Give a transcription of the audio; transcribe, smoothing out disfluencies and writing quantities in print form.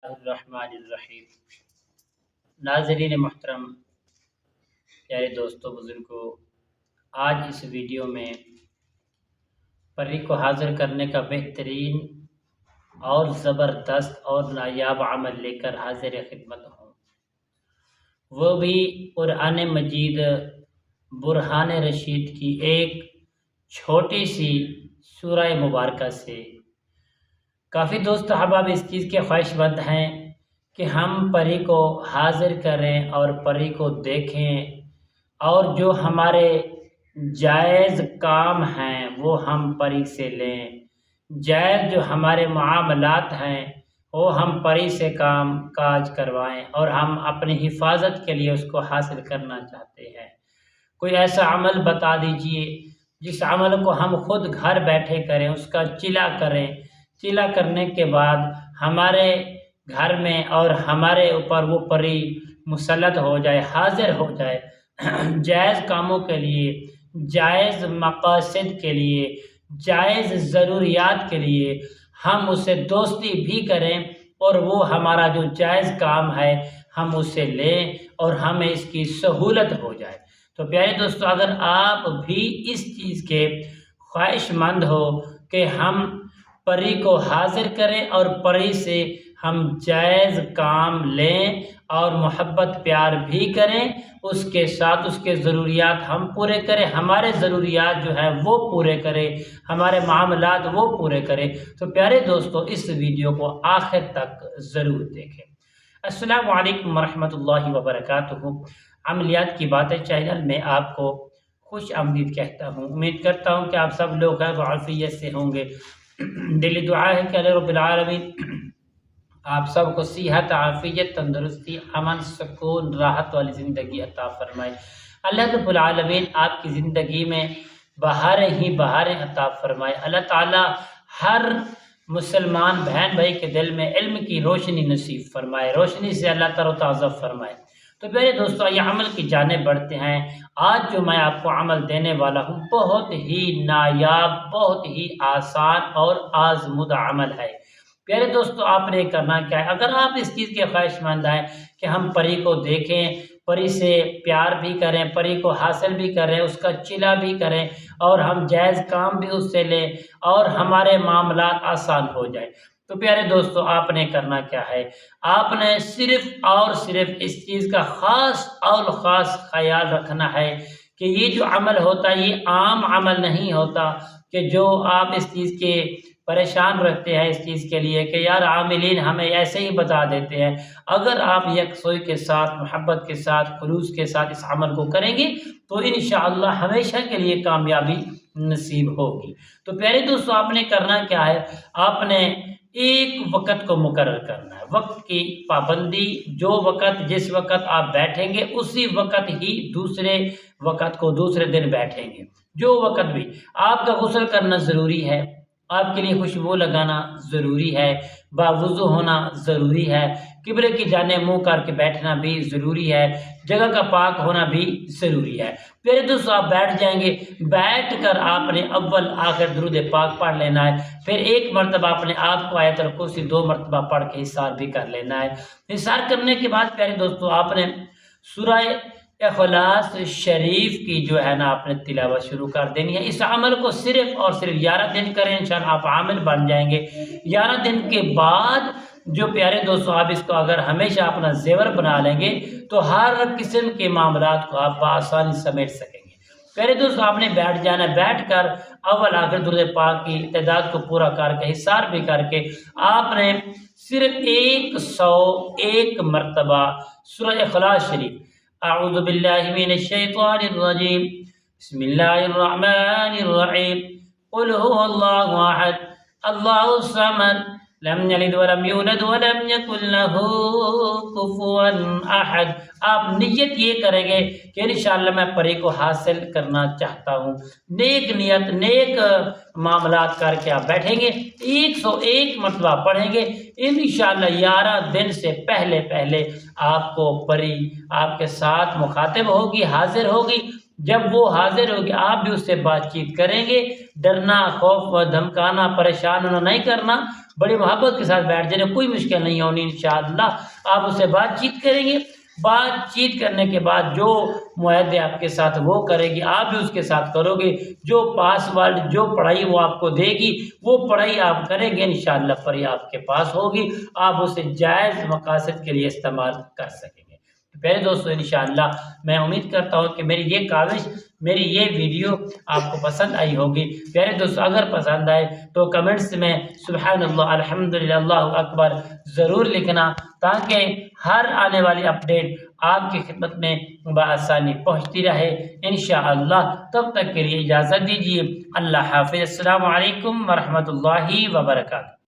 الرحمن الرحیم۔ ناظرین محترم، پیارے دوستوں، بزرگوں، آج اس ویڈیو میں پری کو حاضر کرنے کا بہترین اور زبردست اور نایاب عمل لے کر حاضر خدمت ہوں، وہ بھی قرآن مجید برہان رشید کی ایک چھوٹی سی سورہ مبارکہ سے۔ کافی دوست احباب اس چیز کے خواہش مند ہیں کہ ہم پری کو حاضر کریں اور پری کو دیکھیں، اور جو ہمارے جائز کام ہیں وہ ہم پری سے لیں، جائز جو ہمارے معاملات ہیں وہ ہم پری سے کام کاج کروائیں، اور ہم اپنی حفاظت کے لیے اس کو حاصل کرنا چاہتے ہیں۔ کوئی ایسا عمل بتا دیجئے جس عمل کو ہم خود گھر بیٹھے کریں، اس کا چلا کریں، چلا کرنے کے بعد ہمارے گھر میں اور ہمارے اوپر وہ پری مسلط ہو جائے، حاضر ہو جائے، جائز کاموں کے لیے، جائز مقاصد کے لیے، جائز ضروریات کے لیے ہم اسے دوستی بھی کریں، اور وہ ہمارا جو جائز کام ہے ہم اسے لیں اور ہمیں اس کی سہولت ہو جائے۔ تو پیارے دوستو، اگر آپ بھی اس چیز کے خواہش مند ہو کہ ہم پری کو حاضر کریں اور پری سے ہم جائز کام لیں اور محبت پیار بھی کریں، اس کے ساتھ اس کے ضروریات ہم پورے کریں، ہمارے ضروریات جو ہیں وہ پورے کریں، ہمارے معاملات وہ پورے کریں، تو پیارے دوستو اس ویڈیو کو آخر تک ضرور دیکھیں۔ السلام علیکم ورحمۃ اللہ وبرکاتہ۔ عملیات کی باتیں چینل میں آپ کو خوش آمدید کہتا ہوں۔ امید کرتا ہوں کہ آپ سب لوگ ہیں وہ عافیت سے ہوں گے۔ دلی دعا ہے کہ اللہ رب العالمین آپ سب کو صحت، عافیت، تندرستی، امن، سکون، راحت والی زندگی عطا فرمائے۔ اللہ رب العالمین آپ کی زندگی میں بہاریں ہی بہاریں عطا فرمائے۔ اللہ تعالی ہر مسلمان بہن بھائی کے دل میں علم کی روشنی نصیب فرمائے، روشنی سے اللہ تر و تازہ فرمائے۔ تو میرے دوستو، یہ عمل کی جانب بڑھتے ہیں۔ آج جو میں آپ کو عمل دینے والا ہوں بہت ہی نایاب، بہت ہی آسان اور آزمودہ عمل ہے۔ پیارے دوستو، آپ نے کرنا کیا ہے؟ اگر آپ اس چیز کے خواہش مند ہیں کہ ہم پری کو دیکھیں، پری سے پیار بھی کریں، پری کو حاصل بھی کریں، اس کا چلا بھی کریں، اور ہم جائز کام بھی اس سے لیں اور ہمارے معاملات آسان ہو جائے، تو پیارے دوستو آپ نے کرنا کیا ہے؟ آپ نے صرف اور صرف اس چیز کا خاص اور خاص خیال رکھنا ہے کہ یہ جو عمل ہوتا ہے یہ عام عمل نہیں ہوتا کہ جو آپ اس چیز کے پریشان رہتے ہیں اس چیز کے لیے کہ یار عاملین ہمیں ایسے ہی بتا دیتے ہیں۔ اگر آپ یکسوئی کے ساتھ، محبت کے ساتھ، خلوص کے ساتھ اس عمل کو کریں گے تو انشاءاللہ ہمیشہ کے لیے کامیابی نصیب ہوگی۔ تو پیارے دوستو، آپ نے کرنا کیا ہے؟ آپ نے ایک وقت کو مقرر کرنا ہے، وقت کی پابندی۔ جو وقت، جس وقت آپ بیٹھیں گے اسی وقت ہی دوسرے وقت کو دوسرے دن بیٹھیں گے۔ جو وقت بھی آپ کا غسل کرنا ضروری ہے، آپ کے لیے خوشبو لگانا ضروری ہے، باوضو ہونا ضروری ہے، قبلے کی جانب منہ کر کے بیٹھنا بھی ضروری ہے، جگہ کا پاک ہونا بھی ضروری ہے۔ پھر دوستو آپ بیٹھ جائیں گے، بیٹھ کر آپ نے اول آخر درود پاک پڑھ لینا ہے، پھر ایک مرتبہ اپنے آپ کو آیت الکرسی 2 مرتبہ پڑھ کے حصار بھی کر لینا ہے۔ حصار کرنے کے بعد پیارے دوستو آپ نے سورہ اخلاص شریف کی جو ہے نا آپ نے تلاوت شروع کر دینی ہے۔ اس عمل کو صرف اور صرف 11 دن کریں، انشاءاللہ آپ عامل بن جائیں گے۔ 11 دن کے بعد جو پیارے دوستو آپ اس کو اگر ہمیشہ اپنا زیور بنا لیں گے تو ہر قسم کے معاملات کو آپ بآسانی سمیٹ سکیں گے۔ پیارے دوستو آپ نے بیٹھ جانا، بیٹھ کر اول آخر درود پاک کی تعداد کو پورا کر کے حصار بھی کر کے آپ نے صرف 101 مرتبہ سورہ اخلاص شریف، اعوذ باللہ من الشیطان الرجیم، بسم اللہ الرحمن الرحیم، قل هو اللہ احد اللہ الصمد لم یلد ولم یولد ولم یکن له کفوا احد۔ آپ نیت یہ کریں گے کہ انشاءاللہ میں پری کو حاصل کرنا چاہتا ہوں، نیک نیت، نیک معاملات کر کے آپ بیٹھیں گے، 101 مرتبہ پڑھیں گے، انشاءاللہ 11 دن سے پہلے آپ کو پری آپ کے ساتھ مخاطب ہوگی، حاضر ہوگی۔ جب وہ حاضر ہوگی آپ بھی اس سے بات چیت کریں گے، ڈرنا، خوف و دھمکانا، پریشان ہونا نہیں کرنا، بڑی محبت کے ساتھ بیٹھ جانا، کوئی مشکل نہیں ہونی انشاءاللہ۔ آپ اس سے بات چیت کریں گے، بات چیت کرنے کے بعد جو معاہدے آپ کے ساتھ وہ کرے گی آپ بھی اس کے ساتھ کرو گے، جو پاس ورڈ جو پڑھائی وہ آپ کو دے گی وہ پڑھائی آپ کریں گے انشاءاللہ پڑھائی آپ کے پاس ہوگی، آپ اسے جائز مقاصد کے لیے استعمال کر سکیں گے۔ پہلے دوستو انشاءاللہ میں امید کرتا ہوں کہ میری یہ کاوش، میری یہ ویڈیو آپ کو پسند آئی ہوگی۔ پیارے دوستو اگر پسند آئے تو کمنٹس میں سبحان اللہ، الحمدللہ، اللہ اکبر ضرور لکھنا، تاکہ ہر آنے والی اپڈیٹ آپ کی خدمت میں بآسانی پہنچتی رہے انشاءاللہ۔ تب تک کے لیے اجازت دیجیے، اللہ حافظ، السلام علیکم ورحمۃ اللہ وبرکاتہ۔